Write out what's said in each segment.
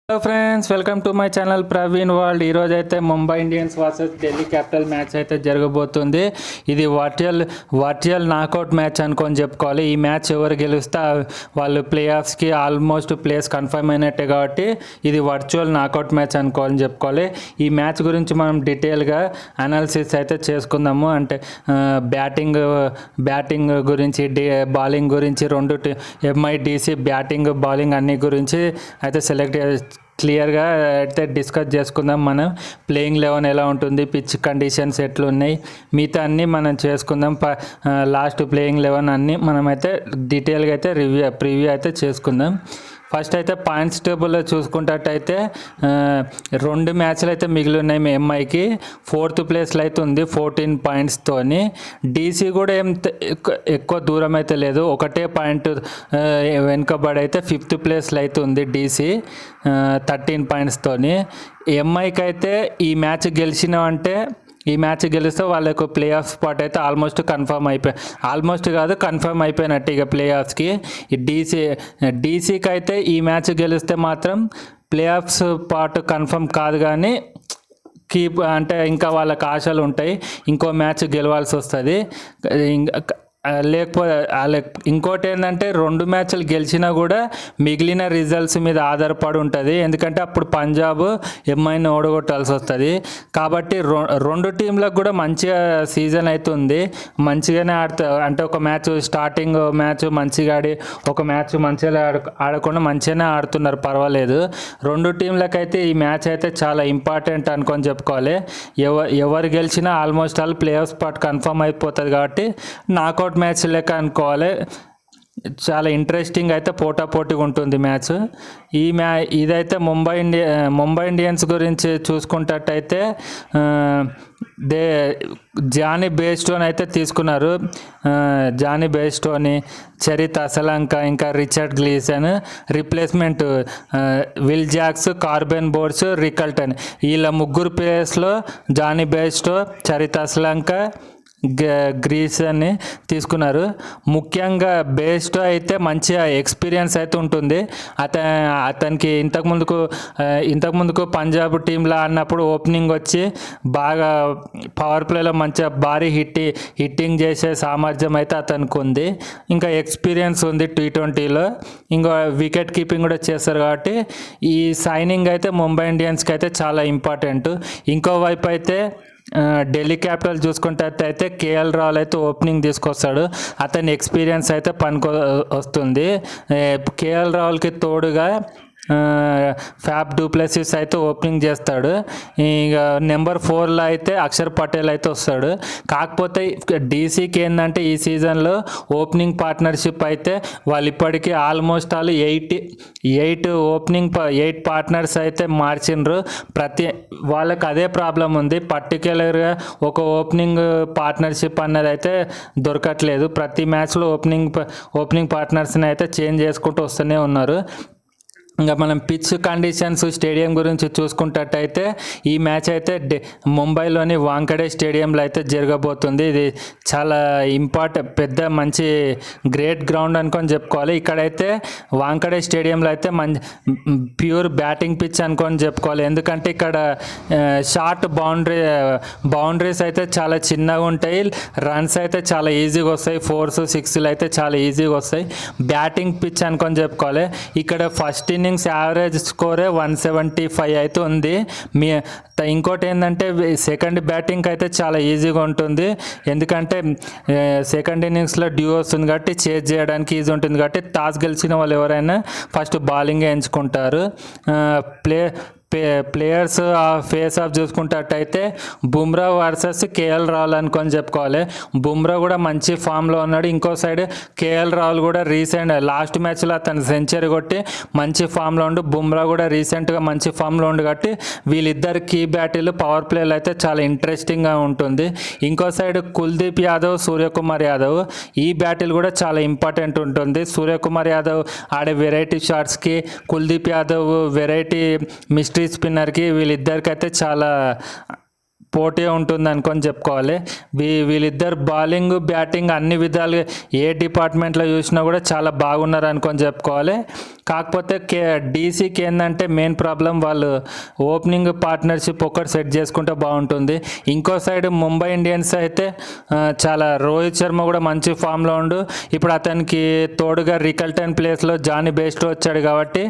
Hello friends, welcome to my channel Praveen world. ఈరోజు అయితే Mumbai Indians versus Delhi capital match అయితే జరగబోతుంది. ఇది వర్చువల్ నాకౌట్ మ్యాచ్ అనుకొని చెప్పుకోవాలి. ఈ మ్యాచ్ ఎవరు గెలుస్తే వాళ్ళు ప్లే ఆఫ్స్కి ఆల్మోస్ట్ ప్లేస్ కన్ఫర్మ్ అయినట్టే కాబట్టి ఇది వర్చువల్ నాకౌట్ మ్యాచ్ అనుకోవాలని చెప్పుకోవాలి. ఈ మ్యాచ్ గురించి మనం డీటెయిల్గా అనాలిసిస్ అయితే చేసుకుందాము. అంటే బ్యాటింగ్ గురించి, బౌలింగ్ గురించి, రెండు ఎంఐడిసి బ్యాటింగ్ బౌలింగ్ అన్ని గురించి అయితే క్లియర్గా అయితే డిస్కస్ చేసుకుందాం. మనం ప్లేయింగ్ 11 ఎలా ఉంటుంది, పిచ్ కండిషన్స్ ఎట్లున్నాయి, మిగతా అన్నీ మనం చేసుకుందాం. లాస్ట్ ప్లేయింగ్ 11 అన్నీ మనమైతే డీటెయిల్గా అయితే ప్రివ్యూ అయితే చేసుకుందాం. ఫస్ట్ అయితే పాయింట్స్ టేబుల్లో చూసుకున్నట్టయితే 2 మ్యాచ్లు అయితే మిగిలి ఉన్నాయి. ఎంఐకి 4th ప్లేస్లో అయితే ఉంది 14 పాయింట్స్తోని. డీసీ కూడా ఏం ఎక్కువ దూరం అయితే లేదు, ఒకటే పాయింట్ వెనుకబడి అయితే 5th ప్లేస్లో అయితే ఉంది డీసీ 13 పాయింట్స్తోని. ఎంఐకి అయితే ఈ మ్యాచ్ ఈ మ్యాచ్ గెలిస్తే వాళ్ళకు ప్లే ఆఫ్ స్పాట్ అయితే ఆల్మోస్ట్ కన్ఫర్మ్ అయిపోయినట్టు ఇక ప్లే ఆఫ్స్కి. ఈ డీసీకి అయితే ఈ మ్యాచ్ గెలిస్తే మాత్రం ప్లే ఆఫ్ స్పాట్ కన్ఫర్మ్ కాదు, కానీ ఇంకా వాళ్ళకి ఆశలు ఉంటాయి. ఇంకో మ్యాచ్ గెలవాల్సి వస్తుంది. లేకపోతే ఇంకోటి ఏంటంటే 2 మ్యాచ్లు గెలిచినా కూడా మిగిలిన రిజల్ట్స్ మీద ఆధారపడి ఉంటుంది. ఎందుకంటే అప్పుడు పంజాబ్ ఎంఐని ఓడగొట్టాల్సి వస్తుంది. కాబట్టి 2 టీంలకు కూడా మంచిగా సీజన్ అవుతుంది. మంచిగానే అంటే ఒక మ్యాచ్ స్టార్టింగ్ మ్యాచ్ మంచిగా ఆడి, ఒక మ్యాచ్ మంచిగా ఆడకుండా మంచిగానే ఆడుతున్నారు, పర్వాలేదు. 2 టీంలకైతే ఈ మ్యాచ్ అయితే చాలా ఇంపార్టెంట్ అనుకొని చెప్పుకోవాలి. ఎవరు గెలిచినా almost all play of spot confirm అయిపోతుంది. కాబట్టి నాకౌట్ మ్యాచ్ లెక్క అనుకోవాలి. చాలా ఇంట్రెస్టింగ్ అయితే పోటాపోటీగా ఉంటుంది మ్యాచ్. ఇదైతే ముంబై ఇండియన్స్ గురించి చూసుకున్నట్టయితే జానీ బేస్టోని అయితే తీసుకున్నారు. జానీ బేస్టోని, చరిత్ అసలంక, ఇంకా Richard Gleeson, replacement Will Jacks, Corbin బోర్డ్స్, రికల్టన్. వీళ్ళ 3 ప్లేయర్స్లో జానీ బేస్టో, చరిత్ అసలంక, గ్రీస్ అని తీసుకున్నారు. ముఖ్యంగా బేస్డ్ అయితే మంచిగా ఎక్స్పీరియన్స్ అయితే ఉంటుంది. అతనికి ఇంతకుముందుకు పంజాబ్ టీంలో ఆడినప్పుడు ఓపెనింగ్ వచ్చి బాగా పవర్ ప్లేలో మంచిగా భారీ హిట్టింగ్ చేసే సామర్థ్యం అయితే అతనికి ఉంది. ఇంకా ఎక్స్పీరియన్స్ ఉంది T20లో. ఇంకా వికెట్ కీపింగ్ కూడా చేస్తారు. కాబట్టి ఈ సైనింగ్ అయితే ముంబై ఇండియన్స్కి అయితే చాలా ఇంపార్టెంట్. ఇంకోవైపు అయితే ఢిల్లీ క్యాపిటల్ చూసుకుంటే కేఎల్ రాహుల్ అయితే ఓపెనింగ్ తీసుకొస్తాడు. అతని ఎక్స్పీరియన్స్ అయితే వస్తుంది. కేఎల్ రాహుల్కి తోడుగా ఫ్యాబ్ డూప్లెసిస్ అయితే ఓపెనింగ్ చేస్తాడు. ఇక నెంబర్ 4లో అయితే అక్షర్ పటేల్ అయితే వస్తాడు. కాకపోతే డీసీకి ఏంటంటే ఈ సీజన్లో ఓపెనింగ్ పార్ట్నర్షిప్ అయితే వాళ్ళు ఇప్పటికీ ఆల్మోస్ట్ ఆల్ 8 పార్ట్నర్స్ అయితే మార్చిండ్రు. వాళ్ళకి అదే ప్రాబ్లం ఉంది. పర్టిక్యులర్గా ఒక ఓపెనింగ్ పార్ట్నర్షిప్ అన్నది అయితే దొరకట్లేదు. ప్రతి మ్యాచ్లో ఓపెనింగ్ పార్ట్నర్స్ని అయితే చేంజ్ చేసుకుంటూ వస్తూనే ఉన్నారు. ఇంకా మనం పిచ్ కండిషన్స్, స్టేడియం గురించి చూసుకున్నట్టయితే ఈ మ్యాచ్ అయితే ముంబైలోని వాంకడే స్టేడియంలో అయితే జరగబోతుంది. ఇది చాలా పెద్ద మంచి గ్రేట్ గ్రౌండ్ అనుకొని చెప్పుకోవాలి. ఇక్కడైతే వాంకడే స్టేడియంలో అయితే ప్యూర్ బ్యాటింగ్ పిచ్ అనుకొని చెప్పుకోవాలి. ఎందుకంటే ఇక్కడ షార్ట్ బౌండరీస్ అయితే చాలా చిన్నగా ఉంటాయి. రన్స్ అయితే చాలా ఈజీగా వస్తాయి. 4s 6లు అయితే చాలా ఈజీగా వస్తాయి. బ్యాటింగ్ పిచ్ అనుకొని చెప్పుకోవాలి. ఇక్కడ ఫస్ట్ ఇన్నింగ్స్ యావరేజ్ స్కోరే 175 అయితే ఉంది. ఇంకోటి ఏంటంటే సెకండ్ బ్యాటింగ్ అయితే చాలా ఈజీగా ఉంటుంది. ఎందుకంటే సెకండ్ ఇన్నింగ్స్లో డ్యూ వస్తుంది కాబట్టి చేజ్ చేయడానికి ఈజీ ఉంటుంది. కాబట్టి టాస్ గెలిచిన వాళ్ళు ఎవరైనా ఫస్ట్ బౌలింగ్ ఎంచుకుంటారు. ప్లేయర్స్ ఫేస్ ఆఫ్ చూసుకున్నట్టయితే బుమ్రా వర్సెస్ కేఎల్ రాహుల్ అనుకొని చెప్పుకోవాలి. బుమ్రా కూడా మంచి ఫామ్లో ఉన్నాడు. ఇంకో సైడ్ కేఎల్ రాహుల్ కూడా లాస్ట్ మ్యాచ్లో అతను సెంచరీ కొట్టి మంచి ఫామ్లో ఉండు. బుమ్రా కూడా రీసెంట్గా మంచి ఫామ్లో ఉండు. కాబట్టి వీళ్ళిద్దరు కీ బ్యాటిల్ పవర్ ప్లేలు అయితే చాలా ఇంట్రెస్టింగ్గా ఉంటుంది. ఇంకో సైడ్ కుల్దీప్ యాదవ్, సూర్యకుమార్ యాదవ్, ఈ బ్యాటిల్ కూడా చాలా ఇంపార్టెంట్ ఉంటుంది. సూర్యకుమార్ యాదవ్ ఆడే వెరైటీ షాట్స్కి, కుల్దీప్ యాదవ్ వెరైటీ మిస్టరీ స్పిన్నర్కి, వీళ్ళిద్దరికైతే చాలా పోటీ ఉంటుంది అనుకొని చెప్పుకోవాలి. వీళ్ళిద్దరు బౌలింగ్ బ్యాటింగ్ అన్ని విధాలుగా ఏ డిపార్ట్మెంట్లో చూసినా కూడా చాలా బాగున్నారు అనుకొని చెప్పుకోవాలి. కాకపోతే డీసీకి ఏంటంటే మెయిన్ ప్రాబ్లం వాళ్ళు ఓపెనింగ్ పార్ట్నర్షిప్ ఒకటి సెట్ చేసుకుంటే బాగుంటుంది. ఇంకో సైడ్ ముంబై ఇండియన్స్ అయితే చాలా రోహిత్ శర్మ కూడా మంచి ఫామ్లో ఉండు. ఇప్పుడు అతనికి తోడుగా రికల్టన్ ప్లేస్లో జానీ బేస్టో వచ్చాడు కాబట్టి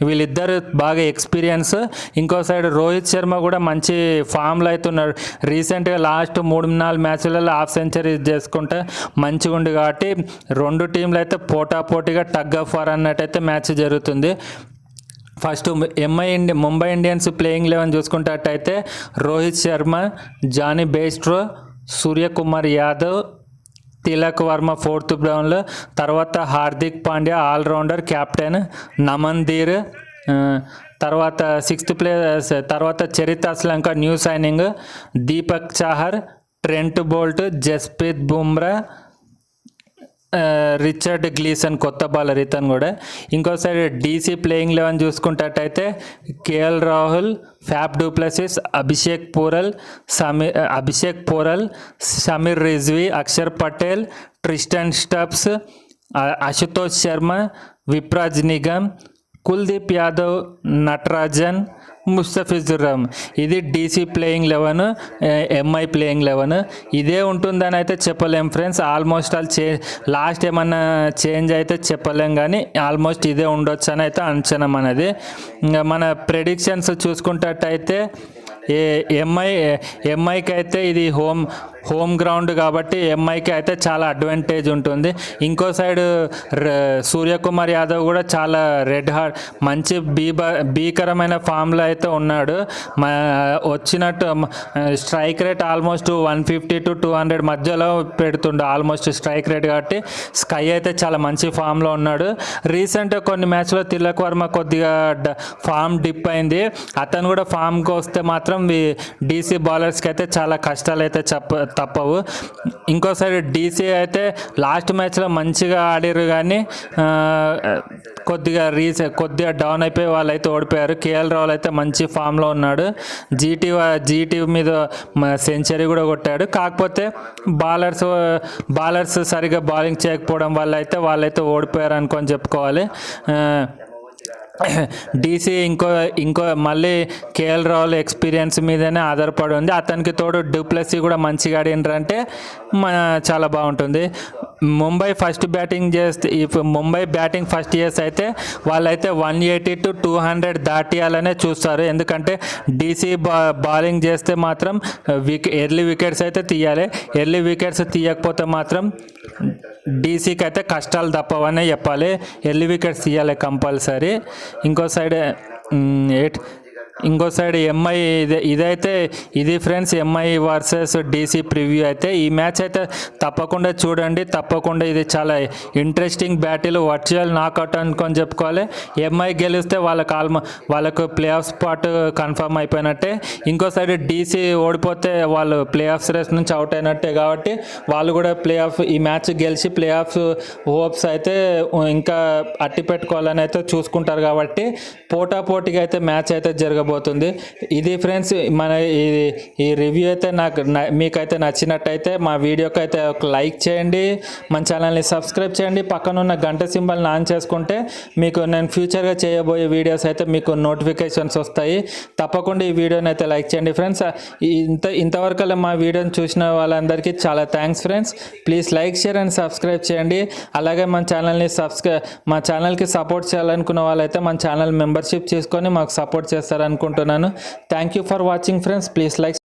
వీళ్ళిద్దరు బాగా ఎక్స్పీరియన్స్. ఇంకో సైడ్ రోహిత్ శర్మ కూడా మంచి ఫామ్లో అయితే ఉన్నాడు. రీసెంట్గా లాస్ట్ 3-4 మ్యాచ్లలో హాఫ్ సెంచరీ చేసుకుంటే మంచిగా ఉంది కాబట్టి రెండు టీంలు అయితే పోటాపోటీగా టగ్ ఆఫ్ వార్ అన్నట్టయితే మ్యాచ్ జరుగుతుంది. ఫస్ట్ ముంబై ఇండియన్స్ ప్లేయింగ్ 11 చూసుకున్నట్టయితే రోహిత్ శర్మ, జానీ బేస్ట్రో, సూర్యకుమార్ యాదవ్, తిలక్ వర్మ 4th రౌండ్లో, తర్వాత హార్దిక్ పాండ్యా ఆల్రౌండర్ కెప్టెన్, నమన్దీర్, తర్వాత 6th ప్లేస్, తర్వాత చరిత Sri Lanka new signing, Deepak Chahar, Trent Boult, Jasprit Bumrah, Richard Gleeson కొత్త బౌలర్ ఇతను కూడా. ఇంకో side DC playing 11 చూసుకుంటట్టయితే KL Rahul, fab du Plessis, Abhishek పోరల్, Sameer Rizvi, Axar Patel, Tristan Stubbs, Ashutosh Sharma, Vipraj Nigam, Kuldeep Yadav, Natarajan, Mustafizur Rahman. ఇది డీసీ ప్లేయింగ్ 11, ఎంఐ ప్లేయింగ్ 11. ఇదే ఉంటుందని అయితే చెప్పలేం ఫ్రెండ్స్. ఆల్మోస్ట్ లాస్ట్ ఏమన్నా చేంజ్ అయితే చెప్పలేం, కానీ ఆల్మోస్ట్ ఇదే ఉండొచ్చు అని అయితే అంచనా మనది. ఇంకా మన ప్రెడిక్షన్స్ చూసుకుంటట్టయితే ఎంఐకి అయితే ఇది హోమ్ గ్రౌండ్ కాబట్టి ఎంఐకి అయితే చాలా అడ్వాంటేజ్ ఉంటుంది. ఇంకో సైడ్ సూర్యకుమార్ యాదవ్ కూడా చాలా రెడ్ హార్ట్ మంచి భీకరమైన ఫామ్లో అయితే ఉన్నాడు. వచ్చినట్టు స్ట్రైక్ రేట్ ఆల్మోస్ట్ 150 to 200 మధ్యలో పెడుతుండు ఆల్మోస్ట్ స్ట్రైక్ రేట్ కాబట్టి స్కై అయితే చాలా మంచి ఫామ్లో ఉన్నాడు. రీసెంట్గా కొన్ని మ్యాచ్లో తిలక్ వర్మ కొద్దిగా ఫామ్ డిప్ అయింది. అతను కూడా ఫామ్కి వస్తే మాత్రం డీసీ బౌలర్స్కి అయితే చాలా కష్టాలు అయితే తప్పవు. ఇంకో సైడ్ డీసీ అయితే లాస్ట్ మ్యాచ్లో మంచిగా ఆడారు, కానీ కొద్దిగా డౌన్ అయిపోయి వాళ్ళు అయితే ఓడిపోయారు. కేఎల్ రాహుల్ అయితే మంచి ఫామ్లో ఉన్నాడు. జీటీ మీద సెంచరీ కూడా కొట్టాడు. కాకపోతే బౌలర్స్ సరిగా బౌలింగ్ చేయకపోవడం వల్ల అయితే వాళ్ళైతే ఓడిపోయారు అనుకొని చెప్పుకోవాలి. డీసీ ఇంకో మళ్ళీ కేఎల్ రాహుల్ ఎక్స్పీరియన్స్ మీదనే ఆధారపడి ఉంది. అతనికి తోడు డూప్లెసీ కూడా మంచిగా ఆడినరంటే చాలా బాగుంటుంది. ముంబై బ్యాటింగ్ ఫస్ట్ ఇయర్స్ అయితే వాళ్ళైతే 180 to 200 దాటియాలనే చూస్తారు. ఎందుకంటే డీసీ బౌలింగ్ చేస్తే మాత్రం ఎర్లీ వికెట్స్ అయితే తీయాలి. ఎర్లీ వికెట్స్ తీయకపోతే మాత్రం డీసీకి అయితే కష్టాలు తప్పవనే చెప్పాలి. ఎర్లీ వికెట్స్ తీయాలి కంపల్సరీ. ఇంకో సైడ్ ఎంఐ ఇది friends MI versus DC preview అయితే. ఈ మ్యాచ్ అయితే తప్పకుండా చూడండి. తప్పకుండా ఇది చాలా ఇంట్రెస్టింగ్ బ్యాటిల్, వర్చువల్ నాకౌట్ అనుకొని చెప్పుకోవాలి. ఎంఐ గెలిస్తే వాళ్ళకు ప్లే ఆఫ్ స్పాట్ కన్ఫర్మ్ అయిపోయినట్టే. ఇంకో సైడ్ డీసీ ఓడిపోతే వాళ్ళు ప్లే ఆఫ్స్ రేస్ నుంచి అవుట్ అయినట్టే కాబట్టి వాళ్ళు కూడా ఈ మ్యాచ్ గెలిచి ప్లే ఆఫ్ హోప్స్ అయితే ఇంకా అట్టి పెట్టుకోవాలని అయితే చూసుకుంటారు కాబట్టి పోటాపోటీగా అయితే మ్యాచ్ అయితే జరగబోతుంది. ఇది ఫ్రెండ్స్ మన ఈ రివ్యూ అయితే మీకైతే నచ్చినట్టయితే మా వీడియోకి అయితే ఒక లైక్ చేయండి, మన ఛానల్ని సబ్స్క్రైబ్ చేయండి, పక్కన ఉన్న గంట సింబల్ని ఆన్ చేసుకుంటే మీకు నేను ఫ్యూచర్గా చేయబోయే వీడియోస్ అయితే మీకు నోటిఫికేషన్స్ వస్తాయి. తప్పకుండా ఈ వీడియోని అయితే లైక్ చేయండి ఫ్రెండ్స్. ఇంతవరకు మా వీడియోని చూసిన వాళ్ళందరికీ చాలా thanks friends. Please like, share and subscribe చేయండి. అలాగే మా ఛానల్కి సపోర్ట్ చేయాలనుకున్న వాళ్ళైతే మన ఛానల్ మెంబర్షిప్ చేసుకొని మాకు సపోర్ట్ చేస్తారనుకుంటున్నాను. Thank you for watching friends. Please like